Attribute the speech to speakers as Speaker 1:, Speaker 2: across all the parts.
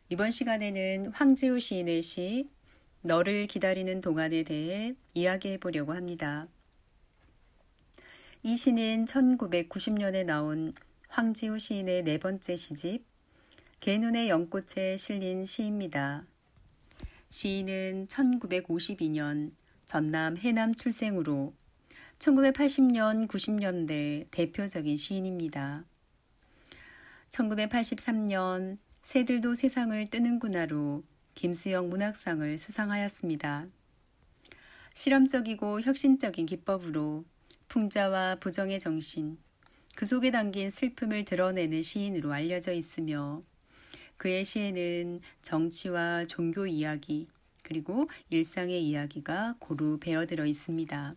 Speaker 1: 이번 시간에는 황지우 시인의 시 너를 기다리는 동안에 대해 이야기해 보려고 합니다. 이 시는 1990년에 나온 황지우 시인의 네 번째 시집 개눈의 연꽃에 실린 시입니다. 시인은 1952년 전남 해남 출생으로 1980년, 90년대 대표적인 시인입니다. 1983년 새들도 세상을 뜨는구나로 김수영 문학상을 수상하였습니다. 실험적이고 혁신적인 기법으로 풍자와 부정의 정신, 그 속에 담긴 슬픔을 드러내는 시인으로 알려져 있으며 그의 시에는 정치와 종교 이야기, 그리고 일상의 이야기가 고루 배어들어 있습니다.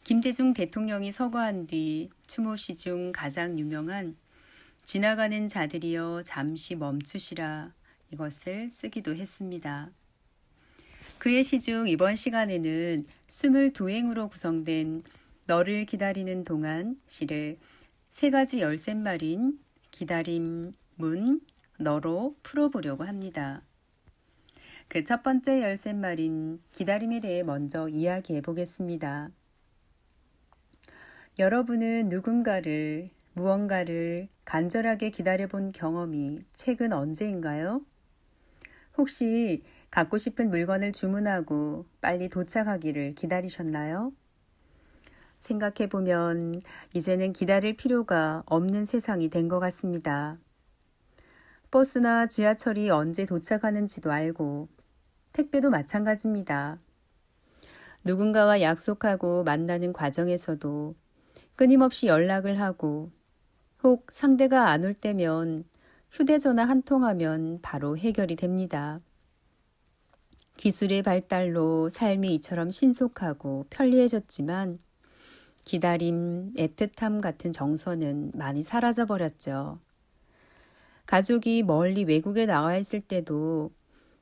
Speaker 1: 김대중 대통령이 서거한 뒤 추모 시 중 가장 유명한 지나가는 자들이여 잠시 멈추시라 이것을 쓰기도 했습니다. 그의 시 중 이번 시간에는 22행으로 구성된 너를 기다리는 동안 시를 세 가지 열쇠말인 기다림, 문, 너로 풀어보려고 합니다. 그 첫 번째 열쇠말인 기다림에 대해 먼저 이야기해 보겠습니다. 여러분은 누군가를, 무언가를 간절하게 기다려본 경험이 최근 언제인가요? 혹시 갖고 싶은 물건을 주문하고 빨리 도착하기를 기다리셨나요? 생각해보면 이제는 기다릴 필요가 없는 세상이 된 것 같습니다. 버스나 지하철이 언제 도착하는지도 알고 택배도 마찬가지입니다. 누군가와 약속하고 만나는 과정에서도 끊임없이 연락을 하고 혹 상대가 안 올 때면 휴대전화 한 통하면 바로 해결이 됩니다. 기술의 발달로 삶이 이처럼 신속하고 편리해졌지만 기다림, 애틋함 같은 정서는 많이 사라져버렸죠. 가족이 멀리 외국에 나와 있을 때도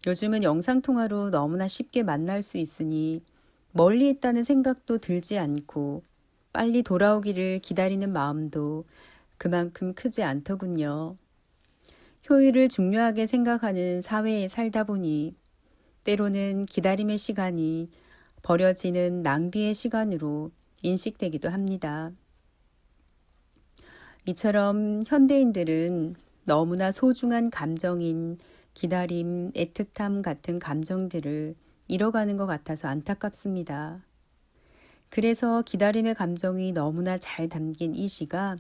Speaker 1: 요즘은 영상통화로 너무나 쉽게 만날 수 있으니 멀리 있다는 생각도 들지 않고 빨리 돌아오기를 기다리는 마음도 그만큼 크지 않더군요. 효율을 중요하게 생각하는 사회에 살다 보니 때로는 기다림의 시간이 버려지는 낭비의 시간으로 인식되기도 합니다. 이처럼 현대인들은 너무나 소중한 감정인 기다림, 애틋함 같은 감정들을 잃어가는 것 같아서 안타깝습니다. 그래서 기다림의 감정이 너무나 잘 담긴 이 시가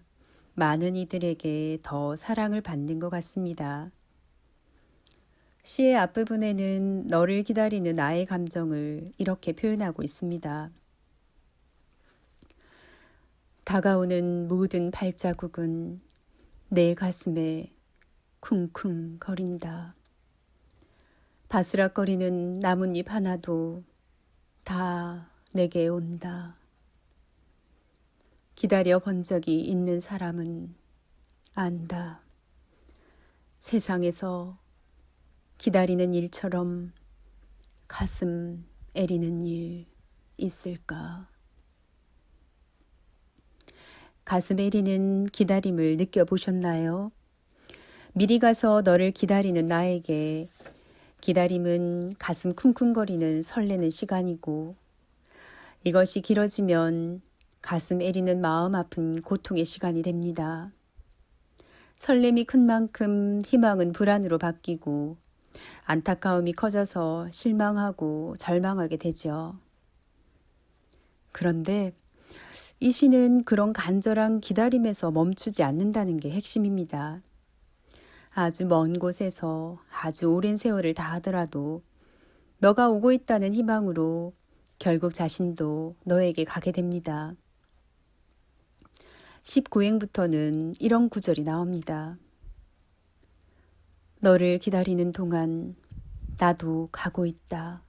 Speaker 1: 많은 이들에게 더 사랑을 받는 것 같습니다. 시의 앞부분에는 너를 기다리는 나의 감정을 이렇게 표현하고 있습니다. 다가오는 모든 발자국은 내 가슴에 쿵쿵 거린다. 바스락거리는 나뭇잎 하나도 다 내게 온다. 기다려 본 적이 있는 사람은 안다. 세상에서 기다리는 일처럼 가슴 애리는 일 있을까? 가슴 애리는 기다림을 느껴보셨나요? 미리 가서 너를 기다리는 나에게 기다림은 가슴 쿵쿵거리는 설레는 시간이고 이것이 길어지면 가슴 애리는 마음 아픈 고통의 시간이 됩니다. 설렘이 큰 만큼 희망은 불안으로 바뀌고 안타까움이 커져서 실망하고 절망하게 되죠. 그런데 이 시는 그런 간절한 기다림에서 멈추지 않는다는 게 핵심입니다. 아주 먼 곳에서 아주 오랜 세월을 다하더라도 너가 오고 있다는 희망으로 결국 자신도 너에게 가게 됩니다. 19행부터는 이런 구절이 나옵니다. 너를 기다리는 동안 나도 가고 있다.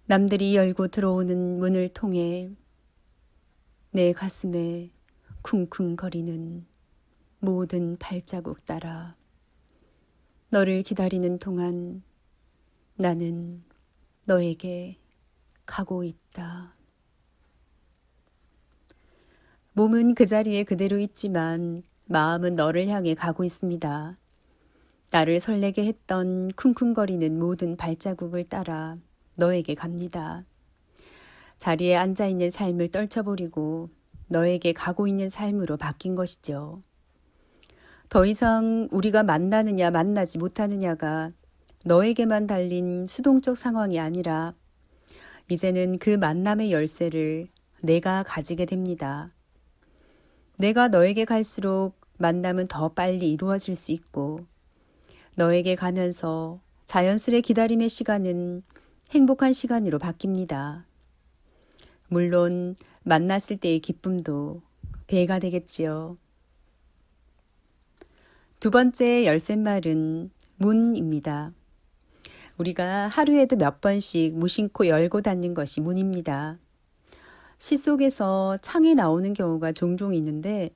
Speaker 1: 남들이 열고 들어오는 문을 통해 내 가슴에 쿵쿵거리는 모든 발자국 따라 너를 기다리는 동안 나는 너에게 가고 있다. 몸은 그 자리에 그대로 있지만 마음은 너를 향해 가고 있습니다. 나를 설레게 했던 쿵쿵거리는 모든 발자국을 따라 너에게 갑니다. 자리에 앉아있는 삶을 떨쳐버리고 너에게 가고 있는 삶으로 바뀐 것이죠. 더 이상 우리가 만나느냐 만나지 못하느냐가 너에게만 달린 수동적 상황이 아니라 이제는 그 만남의 열쇠를 내가 가지게 됩니다. 내가 너에게 갈수록 만남은 더 빨리 이루어질 수 있고 너에게 가면서 자연스레 기다림의 시간은 행복한 시간으로 바뀝니다. 물론 만났을 때의 기쁨도 배가 되겠지요. 두 번째 열쇠말은 문입니다. 우리가 하루에도 몇 번씩 무심코 열고 닫는 것이 문입니다. 시 속에서 창이 나오는 경우가 종종 있는데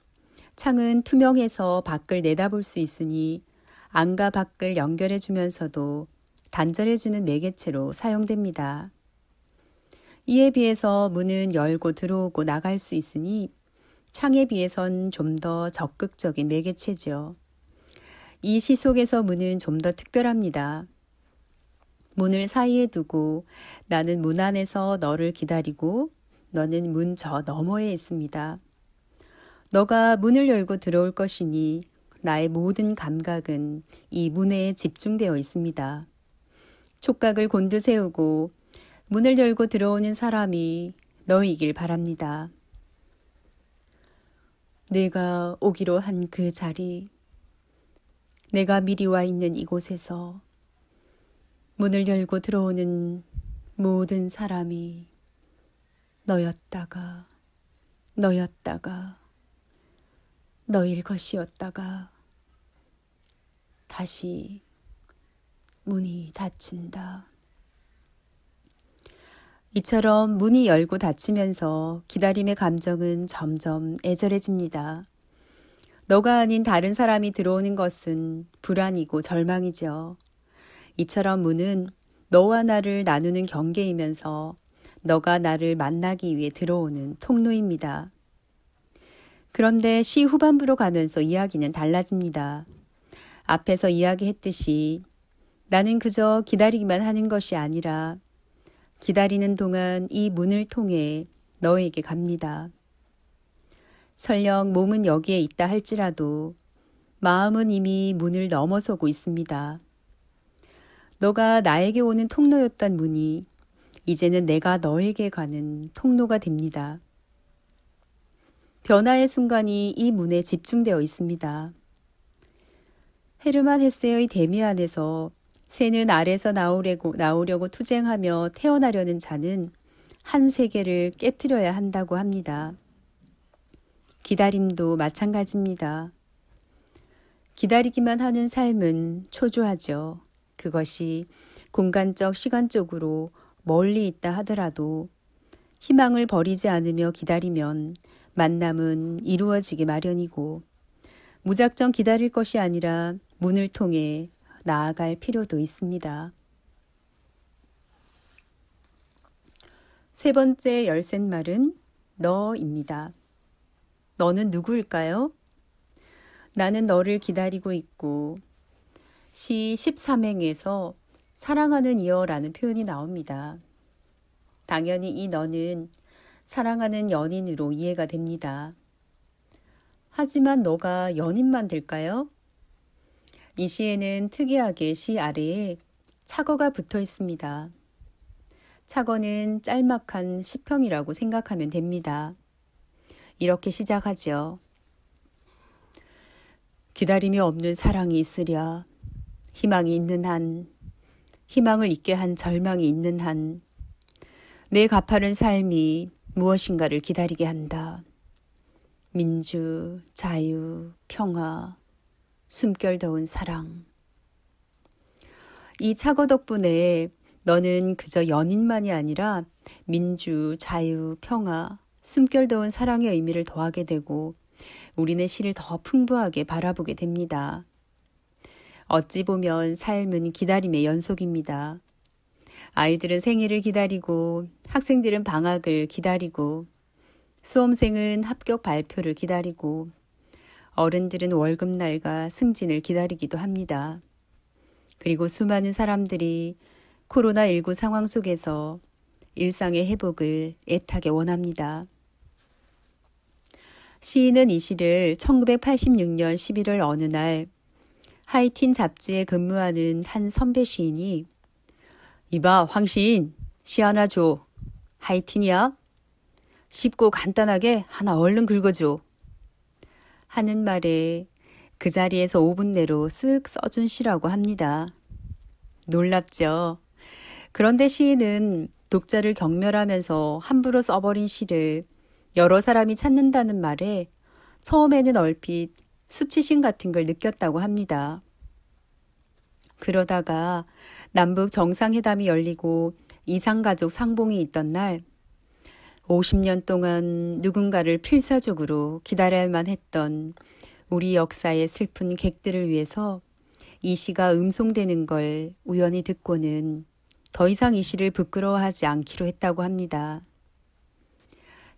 Speaker 1: 창은 투명해서 밖을 내다볼 수 있으니 안과 밖을 연결해 주면서도 단절해 주는 매개체로 사용됩니다. 이에 비해서 문은 열고 들어오고 나갈 수 있으니 창에 비해선 좀 더 적극적인 매개체죠. 이 시 속에서 문은 좀 더 특별합니다. 문을 사이에 두고 나는 문 안에서 너를 기다리고 너는 문 저 너머에 있습니다. 너가 문을 열고 들어올 것이니 나의 모든 감각은 이 문에 집중되어 있습니다. 촉각을 곤두세우고 문을 열고 들어오는 사람이 너이길 바랍니다. 내가 오기로 한 그 자리, 내가 미리 와 있는 이곳에서 문을 열고 들어오는 모든 사람이 너였다가 너일 것이었다가 다시 문이 닫힌다. 이처럼 문이 열고 닫히면서 기다림의 감정은 점점 애절해집니다. 너가 아닌 다른 사람이 들어오는 것은 불안이고 절망이죠. 이처럼 문은 너와 나를 나누는 경계이면서 너가 나를 만나기 위해 들어오는 통로입니다. 그런데 시 후반부로 가면서 이야기는 달라집니다. 앞에서 이야기했듯이 나는 그저 기다리기만 하는 것이 아니라 기다리는 동안 이 문을 통해 너에게 갑니다. 설령 몸은 여기에 있다 할지라도 마음은 이미 문을 넘어서고 있습니다. 너가 나에게 오는 통로였던 문이 이제는 내가 너에게 가는 통로가 됩니다. 변화의 순간이 이 문에 집중되어 있습니다. 헤르만 헤세의 데미안에서 새는 알에서 나오려고 투쟁하며 태어나려는 자는 한 세계를 깨트려야 한다고 합니다. 기다림도 마찬가지입니다. 기다리기만 하는 삶은 초조하죠. 그것이 공간적, 시간적으로 멀리 있다 하더라도 희망을 버리지 않으며 기다리면 만남은 이루어지기 마련이고 무작정 기다릴 것이 아니라 문을 통해 나아갈 필요도 있습니다. 세 번째 열쇠말은 너입니다. 너는 누구일까요? 나는 너를 기다리고 있고 시 13행에서 사랑하는 이여라는 표현이 나옵니다. 당연히 이 너는 사랑하는 연인으로 이해가 됩니다. 하지만 너가 연인만 될까요? 이 시에는 특이하게 시 아래에 착어가 붙어 있습니다. 착어는 짤막한 시평이라고 생각하면 됩니다. 이렇게 시작하죠. 기다림이 없는 사랑이 있으랴. 희망이 있는 한, 희망을 잊게 한 절망이 있는 한, 내 가파른 삶이 무엇인가를 기다리게 한다. 민주, 자유, 평화, 숨결더운 사랑. 이 착어 덕분에 너는 그저 연인만이 아니라 민주, 자유, 평화, 숨결더운 사랑의 의미를 더하게 되고 우리는 시를 더 풍부하게 바라보게 됩니다. 어찌 보면 삶은 기다림의 연속입니다. 아이들은 생일을 기다리고 학생들은 방학을 기다리고 수험생은 합격 발표를 기다리고 어른들은 월급날과 승진을 기다리기도 합니다. 그리고 수많은 사람들이 코로나19 상황 속에서 일상의 회복을 애타게 원합니다. 시인은 이 시를 1986년 11월 어느 날 하이틴 잡지에 근무하는 한 선배 시인이 이봐 황시인 시 하나 줘. 하이틴이야? 쉽고 간단하게 하나 얼른 긁어줘. 하는 말에 그 자리에서 5분 내로 쓱 써준 시라고 합니다. 놀랍죠? 그런데 시인은 독자를 경멸하면서 함부로 써버린 시를 여러 사람이 찾는다는 말에 처음에는 얼핏 수치심 같은 걸 느꼈다고 합니다. 그러다가 남북 정상회담이 열리고 이산가족 상봉이 있던 날 50년 동안 누군가를 필사적으로 기다려야만 했던 우리 역사의 슬픈 객들을 위해서 이 시가 음송되는 걸 우연히 듣고는 더 이상 이 시를 부끄러워하지 않기로 했다고 합니다.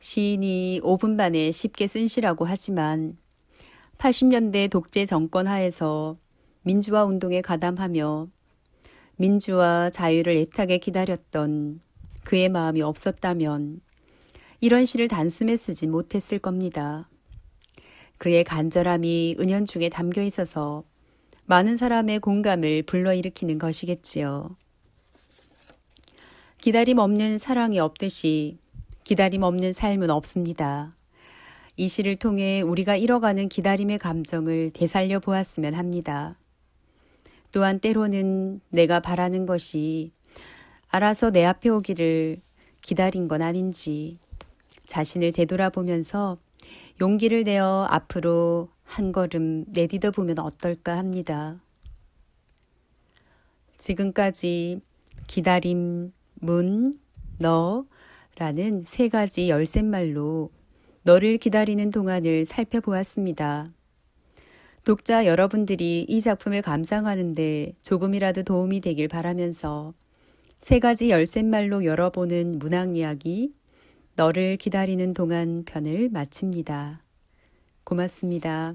Speaker 1: 시인이 5분 만에 쉽게 쓴 시라고 하지만 80년대 독재 정권 하에서 민주화 운동에 가담하며 민주와 자유를 애타게 기다렸던 그의 마음이 없었다면 이런 시를 단숨에 쓰진 못했을 겁니다. 그의 간절함이 은연중에 담겨 있어서 많은 사람의 공감을 불러일으키는 것이겠지요. 기다림 없는 사랑이 없듯이 기다림 없는 삶은 없습니다. 이 시를 통해 우리가 잃어가는 기다림의 감정을 되살려 보았으면 합니다. 또한 때로는 내가 바라는 것이 알아서 내 앞에 오기를 기다린 건 아닌지 자신을 되돌아보면서 용기를 내어 앞으로 한 걸음 내디뎌 보면 어떨까 합니다. 지금까지 기다림, 문, 너라는 세 가지 열쇠말로 너를 기다리는 동안을 살펴보았습니다. 독자 여러분들이 이 작품을 감상하는데 조금이라도 도움이 되길 바라면서 세 가지 열쇠말로 열어보는 문학 이야기 너를 기다리는 동안 편을 마칩니다. 고맙습니다.